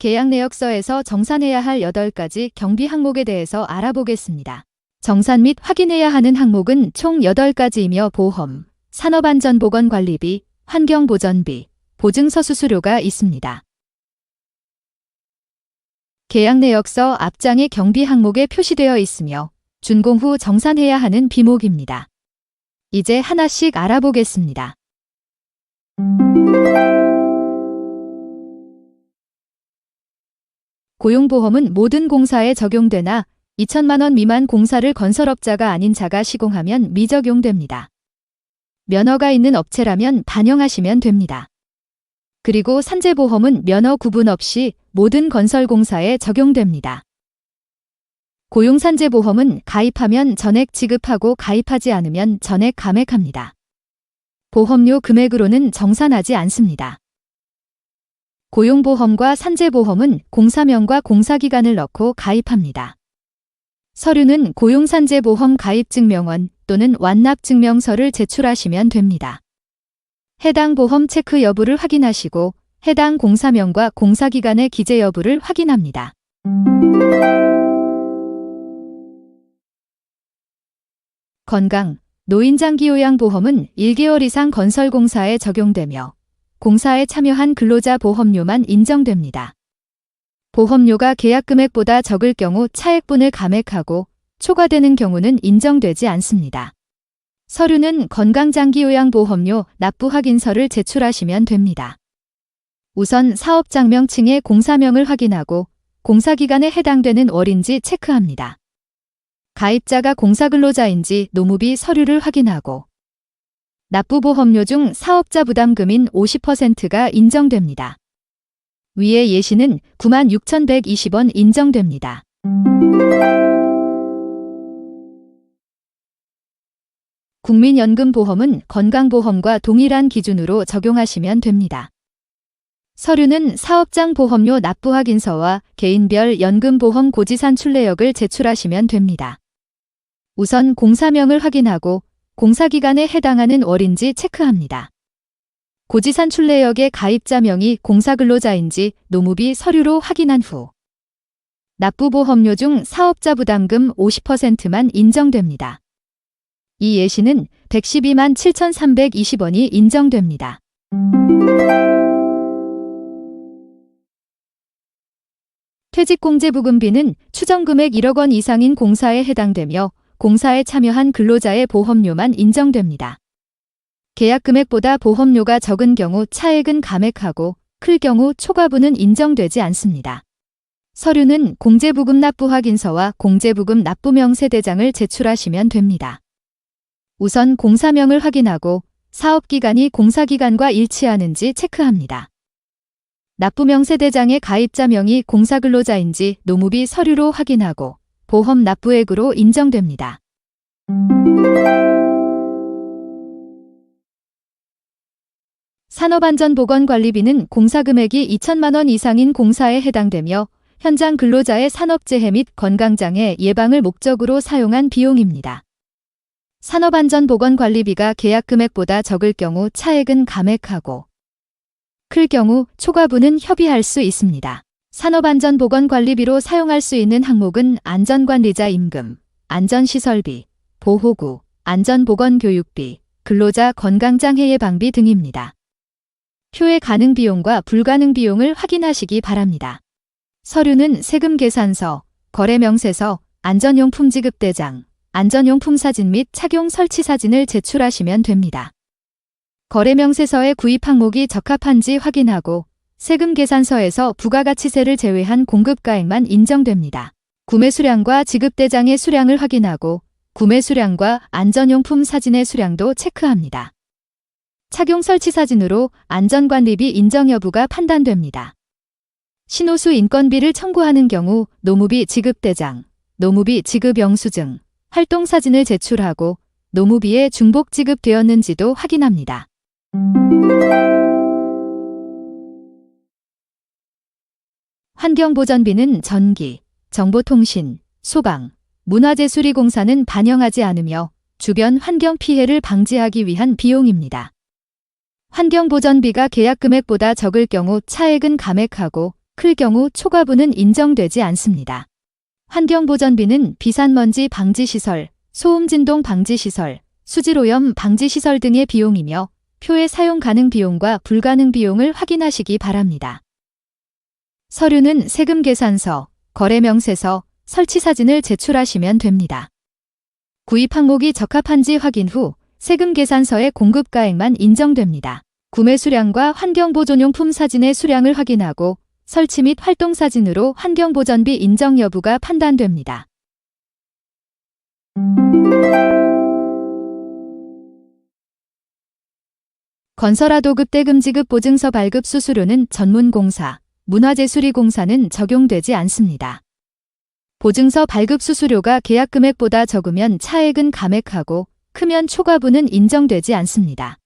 계약 내역서에서 정산해야 할 8가지 경비 항목에 대해서 알아보겠습니다. 정산 및 확인해야 하는 항목은 총 8가지이며 보험, 산업안전보건관리비, 환경보전비, 보증서 수수료가 있습니다. 계약 내역서 앞장에 경비 항목에 표시되어 있으며 준공 후 정산해야 하는 비목입니다. 이제 하나씩 알아보겠습니다. 고용보험은 모든 공사에 적용되나 2천만 원 미만 공사를 건설업자가 아닌 자가 시공하면 미적용됩니다. 면허가 있는 업체라면 반영하시면 됩니다. 그리고 산재보험은 면허 구분 없이 모든 건설공사에 적용됩니다. 고용산재보험은 가입하면 전액 지급하고 가입하지 않으면 전액 감액합니다. 보험료 금액으로는 정산하지 않습니다. 고용보험과 산재보험은 공사명과 공사기간을 넣고 가입합니다. 서류는 고용산재보험 가입증명원 또는 완납증명서를 제출하시면 됩니다. 해당 보험 체크 여부를 확인하시고 해당 공사명과 공사기간의 기재 여부를 확인합니다. 건강, 노인장기요양보험은 1개월 이상 건설공사에 적용되며 공사에 참여한 근로자 보험료만 인정됩니다. 보험료가 계약금액보다 적을 경우 차액분을 감액하고 초과되는 경우는 인정되지 않습니다. 서류는 건강장기요양보험료 납부 확인서를 제출하시면 됩니다. 우선 사업장명칭의 공사명을 확인하고 공사기간에 해당되는 월인지 체크합니다. 가입자가 공사근로자인지 노무비 서류를 확인하고 납부보험료 중 사업자 부담금인 50%가 인정됩니다. 위의 예시는 96,120원 인정됩니다. 국민연금보험은 건강보험과 동일한 기준으로 적용하시면 됩니다. 서류는 사업장 보험료 납부 확인서와 개인별 연금보험 고지산출 내역을 제출하시면 됩니다. 우선 공사명을 확인하고 공사기간에 해당하는 월인지 체크합니다. 고지산출 내역의 가입자명이 공사근로자인지 노무비 서류로 확인한 후 납부보험료 중 사업자 부담금 50%만 인정됩니다. 이 예시는 112만 7,320원이 인정됩니다. 퇴직공제부금비는 추정금액 1억 원 이상인 공사에 해당되며 공사에 참여한 근로자의 보험료만 인정됩니다. 계약금액보다 보험료가 적은 경우 차액은 감액하고 클 경우 초과분은 인정되지 않습니다. 서류는 공제부금 납부 확인서와 공제부금 납부명세대장을 제출하시면 됩니다. 우선 공사명을 확인하고 사업기간이 공사기간과 일치하는지 체크합니다. 납부명세대장의 가입자명이 공사근로자인지 노무비 서류로 확인하고 보험 납부액으로 인정됩니다. 산업안전보건관리비는 공사금액이 2천만 원 이상인 공사에 해당되며 현장 근로자의 산업재해 및 건강장애 예방을 목적으로 사용한 비용입니다. 산업안전보건관리비가 계약금액보다 적을 경우 차액은 감액하고 클 경우 초과분은 협의할 수 있습니다. 산업안전보건관리비로 사용할 수 있는 항목은 안전관리자 임금, 안전시설비, 보호구, 안전보건교육비, 근로자 건강장애 예방비 등입니다. 표의 가능 비용과 불가능 비용을 확인하시기 바랍니다. 서류는 세금계산서, 거래명세서, 안전용품 지급대장, 안전용품 사진 및 착용 설치 사진을 제출하시면 됩니다. 거래명세서의 구입 항목이 적합한지 확인하고 세금계산서에서 부가가치세를 제외한 공급가액만 인정됩니다. 구매 수량과 지급대장의 수량을 확인하고 구매 수량과 안전용품 사진의 수량도 체크합니다. 착용 설치 사진으로 안전관리비 인정 여부가 판단됩니다. 신호수 인건비를 청구하는 경우 노무비 지급대장, 노무비 지급 영수증, 활동사진을 제출하고 노무비에 중복 지급되었는지도 확인합니다. 환경보전비는 전기, 정보통신, 소방, 문화재수리공사는 반영하지 않으며 주변 환경 피해를 방지하기 위한 비용입니다. 환경보전비가 계약금액보다 적을 경우 차액은 감액하고 클 경우 초과분은 인정되지 않습니다. 환경보전비는 비산먼지 방지시설, 소음진동 방지시설, 수질오염 방지시설 등의 비용이며 표의 사용 가능 비용과 불가능 비용을 확인하시기 바랍니다. 서류는 세금 계산서, 거래명세서, 설치 사진을 제출하시면 됩니다. 구입 항목이 적합한지 확인 후 세금 계산서의 공급가액만 인정됩니다. 구매 수량과 환경보존용품 사진의 수량을 확인하고 설치 및 활동 사진으로 환경보전비 인정 여부가 판단됩니다. 건설하도급 대금지급 보증서 발급 수수료는 전문공사, 문화재수리공사는 적용되지 않습니다. 보증서 발급 수수료가 계약 금액보다 적으면 차액은 감액하고 크면 초과분은 인정되지 않습니다.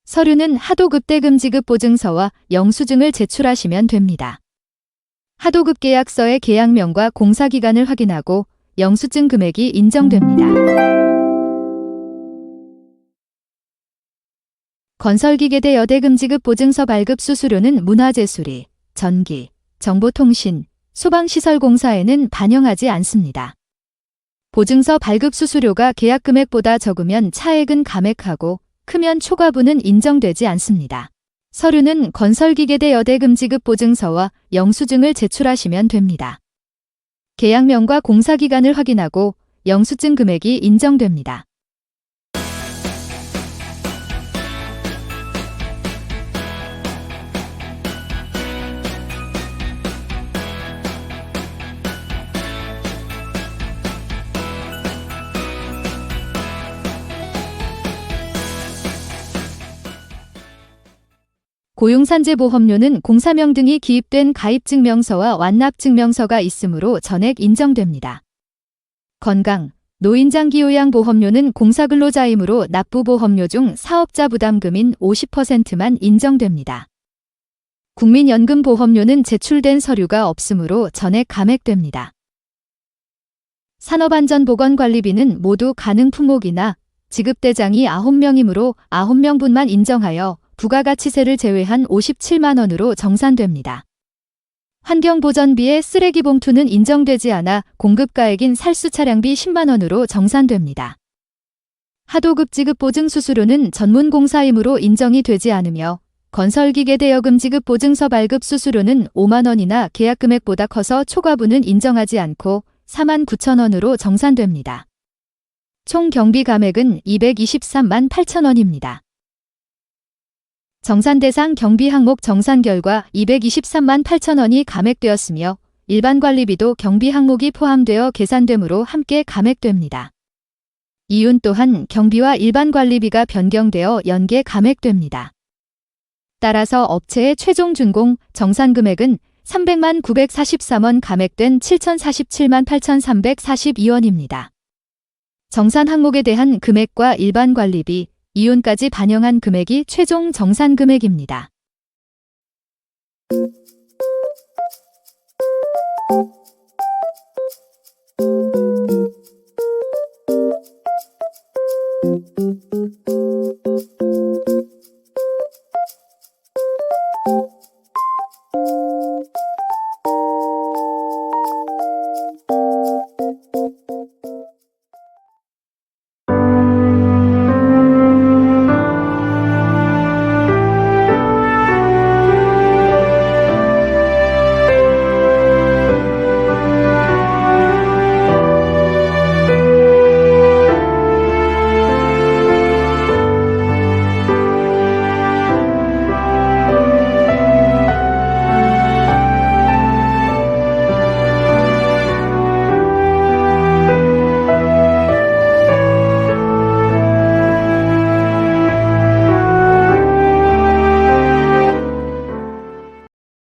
서류는 하도급 대금지급 보증서와 영수증을 제출하시면 됩니다. 하도급 계약서의 계약명과 공사기간을 확인하고 영수증 금액이 인정됩니다. 건설기계대 여대금지급 보증서 발급 수수료는 문화재수리, 전기, 정보통신, 소방시설공사에는 반영하지 않습니다. 보증서 발급 수수료가 계약 금액보다 적으면 차액은 감액하고 크면 초과분은 인정되지 않습니다. 서류는 건설기계대 여대금지급 보증서와 영수증을 제출하시면 됩니다. 계약명과 공사기간을 확인하고 영수증 금액이 인정됩니다. 고용산재보험료는 공사명 등이 기입된 가입증명서와 완납증명서가 있으므로 전액 인정됩니다. 건강, 노인장기요양보험료는 공사근로자이므로 납부보험료 중 사업자 부담금인 50%만 인정됩니다. 국민연금보험료는 제출된 서류가 없으므로 전액 감액됩니다. 산업안전보건관리비는 모두 가능 품목이나 지급대장이 9명이므로 9명분만 인정하여 부가가치세를 제외한 57만 원으로 정산됩니다. 환경보전비의 쓰레기봉투는 인정되지 않아 공급가액인 살수차량비 10만 원으로 정산됩니다. 하도급 지급 보증수수료는 전문공사이므로 인정이 되지 않으며 건설기계대여금 지급 보증서 발급 수수료는 5만 원이나 계약금액보다 커서 초과분은 인정하지 않고 4만 9천 원으로 정산됩니다. 총 경비 감액은 223만 8천 원입니다. 정산 대상 경비 항목 정산 결과 223만 8천 원이 감액되었으며 일반 관리비도 경비 항목이 포함되어 계산되므로 함께 감액됩니다. 이윤 또한 경비와 일반 관리비가 변경되어 연계 감액됩니다. 따라서 업체의 최종 준공 정산 금액은 300만 943원 감액된 7,047만 8,342원입니다. 정산 항목에 대한 금액과 일반 관리비, 이윤까지 반영한 금액이 최종 정산 금액입니다.